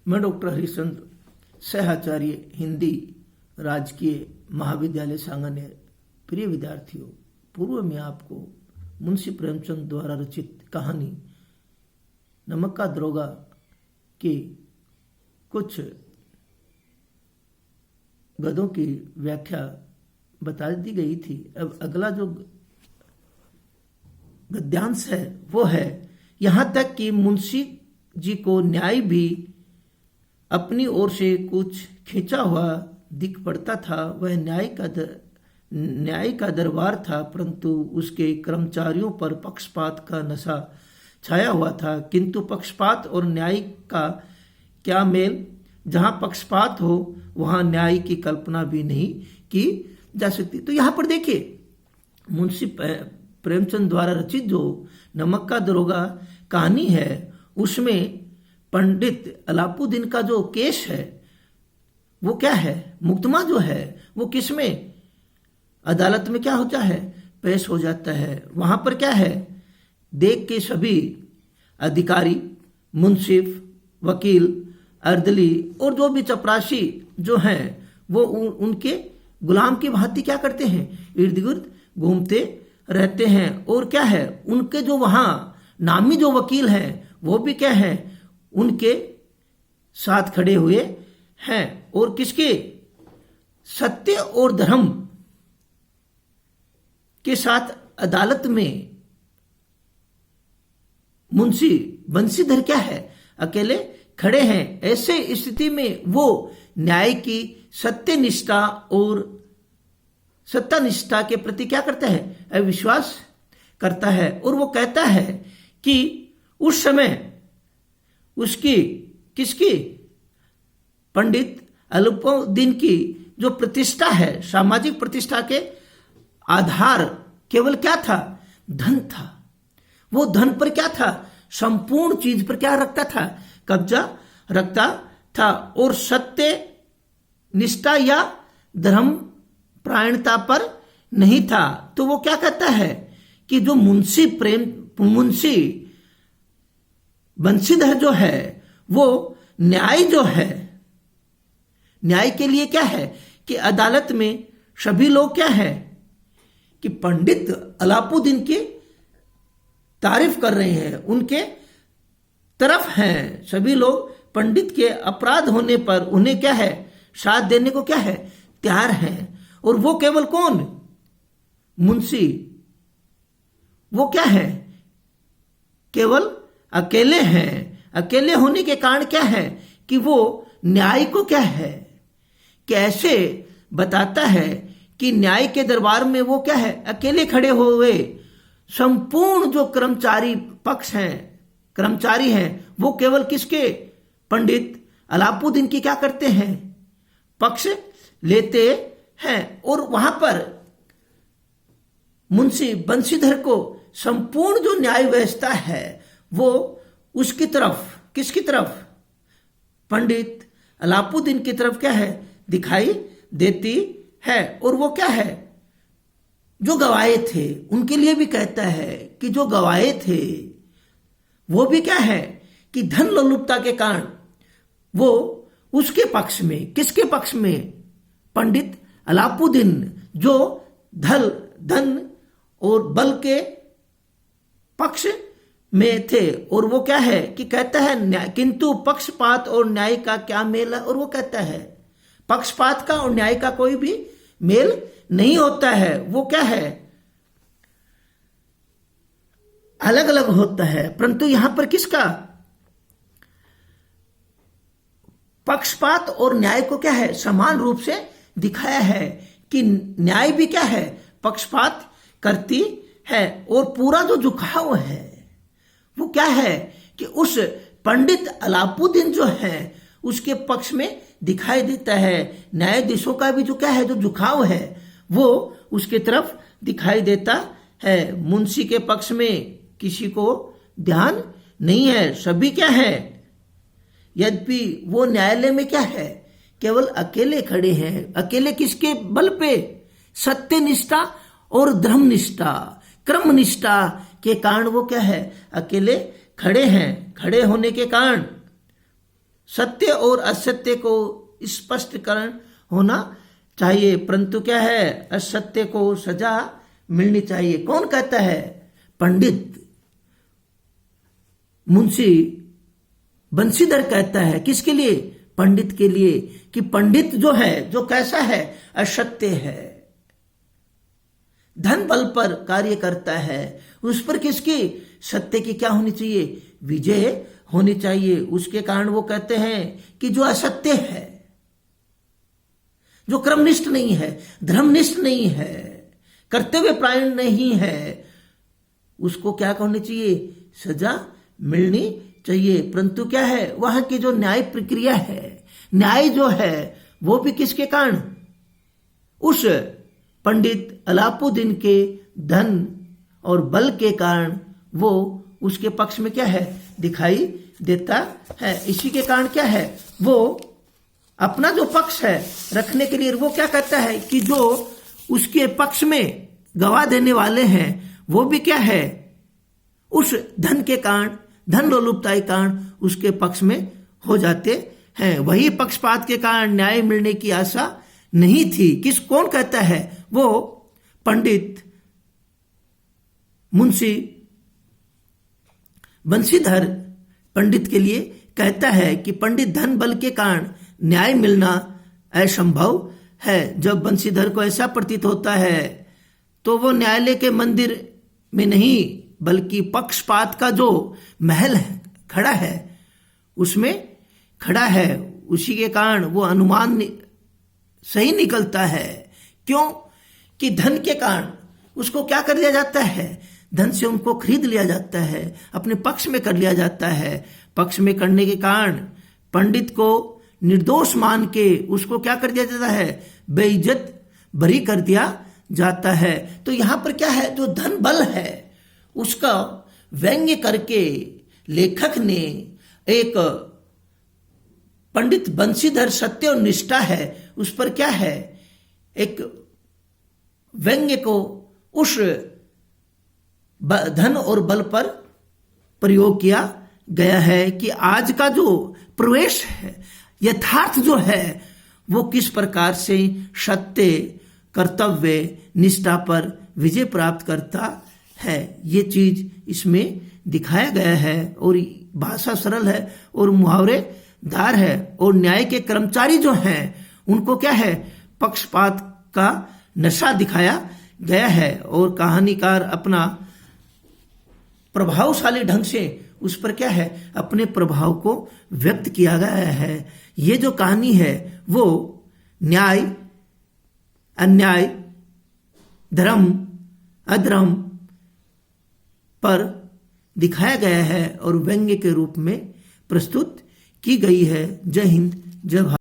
मैं डॉक्टर हरिश्चंद्र, सहआचार्य हिंदी, राजकीय महाविद्यालय सांगानेर। प्रिय विद्यार्थियों, पूर्व में आपको मुंशी प्रेमचंद द्वारा रचित कहानी नमक का दरोगा की कुछ गद्यों की व्याख्या बता दी गई थी। अब अगला जो गद्यांश है वो है, यहां तक कि मुंशी जी को न्याय भी अपनी ओर से कुछ खींचा हुआ दिख पड़ता था। वह न्याय का दरबार था, परंतु उसके कर्मचारियों पर पक्षपात का नशा छाया हुआ था। किंतु पक्षपात और न्याय का क्या मेल? जहां पक्षपात हो वहां न्याय की कल्पना भी नहीं की जा सकती। तो यहां पर देखिए, मुंशी प्रेमचंद द्वारा रचित जो नमक का दरोगा कहानी है, उसमें पंडित अलाउद्दीन का जो केस है वो क्या है? मुकदमा जो है वो किसमें? अदालत में क्या होता है? पेश हो जाता है। वहां पर क्या है? देख के सभी अधिकारी, मुंसिफ, वकील, अर्दली और जो भी चपरासी जो हैं वो उनके गुलाम की भांति क्या करते हैं? इर्द गिर्द घूमते रहते हैं। और क्या है? उनके जो वहां नामी जो वकील हैं वो भी क्या है? उनके साथ खड़े हुए हैं। और किसके? सत्य और धर्म के साथ अदालत में मुंशी बंशीधर क्या है? अकेले खड़े हैं। ऐसे स्थिति में वो न्याय की सत्यनिष्ठा और सत्तानिष्ठा के प्रति क्या करता है? अविश्वास करता है। और वो कहता है कि उस समय उसकी किसकी? पंडित अलाउद्दीन की जो प्रतिष्ठा है, सामाजिक प्रतिष्ठा के आधार केवल क्या था? धन था। वो धन पर क्या था? संपूर्ण चीज पर क्या रखता था? कब्जा रखता था। और सत्य निष्ठा या धर्म प्रायणता पर नहीं था। तो वो क्या कहता है कि जो मुंशी बंशीधर जो है वो न्याय जो है, न्याय के लिए क्या है कि अदालत में सभी लोग क्या है कि पंडित अलाउद्दीन की तारीफ कर रहे हैं, उनके तरफ हैं। सभी लोग पंडित के अपराध होने पर उन्हें क्या है? साथ देने को क्या है? तैयार हैं। और वो केवल कौन? मुंशी। वो क्या है? केवल अकेले हैं। अकेले होने के कारण क्या है कि वो न्याय को क्या है, कैसे बताता है कि न्याय के दरबार में वो क्या है? अकेले खड़े हुए। संपूर्ण जो कर्मचारी पक्ष हैं, कर्मचारी हैं, वो केवल किसके? पंडित अलाउद्दीन की क्या करते हैं? पक्ष लेते हैं। और वहां पर मुंशी बंशीधर को संपूर्ण जो न्याय व्यवस्था है वो उसकी तरफ, किसकी तरफ? पंडित अलाउद्दीन की तरफ क्या है? दिखाई देती है। और वो क्या है? जो गवाए थे उनके लिए भी कहता है कि जो गवाए थे वो भी क्या है कि धन लोलुपता के कारण वो उसके पक्ष में, किसके पक्ष में? पंडित अलाउद्दीन जो धन और बल के पक्ष में थे। और वो क्या है कि कहता है न्याय, किंतु पक्षपात और न्याय का क्या मेल है? और वो कहता है पक्षपात का और न्याय का कोई भी मेल नहीं होता है। वो क्या है? अलग अलग होता है। परंतु यहां पर किसका? पक्षपात और न्याय को क्या है? समान रूप से दिखाया है कि न्याय भी क्या है? पक्षपात करती है। और पूरा जो झुकाव है वो क्या है कि उस पंडित अलाउद्दीन जो है उसके पक्ष में दिखाई देता है। न्यायाधीशों का भी जो क्या है, जो झुकाव है वो उसके तरफ दिखाई देता है। मुंशी के पक्ष में किसी को ध्यान नहीं है। सभी क्या है? यद्यपि वो न्यायालय में क्या है? केवल अकेले खड़े हैं। अकेले किसके बल पे? सत्यनिष्ठा और धर्मनिष्ठा, क्रमनिष्ठा के कारण वो क्या है? अकेले खड़े हैं। खड़े होने के कारण सत्य और असत्य को स्पष्टीकरण होना चाहिए, परंतु क्या है, असत्य को सजा मिलनी चाहिए। कौन कहता है? पंडित मुंशी बंशीधर कहता है। किसके लिए? पंडित के लिए, कि पंडित जो है, जो कैसा है, असत्य है, धन बल पर कार्य करता है, उस पर किसकी? सत्य की क्या होनी चाहिए? विजय होनी चाहिए। उसके कारण वो कहते हैं कि जो असत्य है, जो क्रमनिष्ठ नहीं है, धर्मनिष्ठ नहीं है, कर्तव्य प्रायण नहीं है, उसको क्या होनी चाहिए? सजा मिलनी चाहिए। परंतु क्या है, वह की जो न्याय प्रक्रिया है, न्याय जो है, वो भी किसके कारण? उस पंडित अलाउद्दीन के धन और बल के कारण वो उसके पक्ष में क्या है? दिखाई देता है। इसी के कारण क्या है, वो अपना जो पक्ष है रखने के लिए वो क्या कहता है कि जो उसके पक्ष में गवाह देने वाले हैं वो भी क्या है, उस धन के कारण, धन लोलुपता के कारण उसके पक्ष में हो जाते हैं। वही पक्षपात के कारण न्याय मिलने की आशा नहीं थी। कौन कहता है? वो पंडित मुंशी बंशीधर पंडित के लिए कहता है कि पंडित धन बल के कारण न्याय मिलना असंभव है। जब बंशीधर को ऐसा प्रतीत होता है तो वो न्यायालय के मंदिर में नहीं बल्कि पक्षपात का जो महल खड़ा है उसमें खड़ा है। उसी के कारण वो अनुमान सही निकलता है। क्यों? कि धन के कारण उसको क्या कर लिया जाता है? धन से उनको खरीद लिया जाता है, अपने पक्ष में कर लिया जाता है। पक्ष में करने के कारण पंडित को निर्दोष मान के उसको क्या कर दिया जाता है? बेइज्जत बरी कर दिया जाता है। तो यहां पर क्या है, जो धन बल है उसका व्यंग्य करके लेखक ने एक पंडित बंशीधर सत्य और निष्ठा है उस पर क्या है, एक व्यंग्य को उस धन और बल पर प्रयोग किया गया है कि आज का जो प्रवेश है, यथार्थ जो है, वो किस प्रकार से सत्य, कर्तव्य, निष्ठा पर विजय प्राप्त करता है। ये चीज इसमें दिखाया गया है और भाषा सरल है और मुहावरेदार है। और न्याय के कर्मचारी जो हैं उनको क्या है, पक्षपात का नशा दिखाया गया है और कहानीकार अपना प्रभावशाली ढंग से उस पर क्या है, अपने प्रभाव को व्यक्त किया गया है। ये जो कहानी है वो न्याय, अन्याय, धर्म, अधर्म पर दिखाया गया है और व्यंग्य के रूप में प्रस्तुत की गई है। जय हिंद, जय भारत।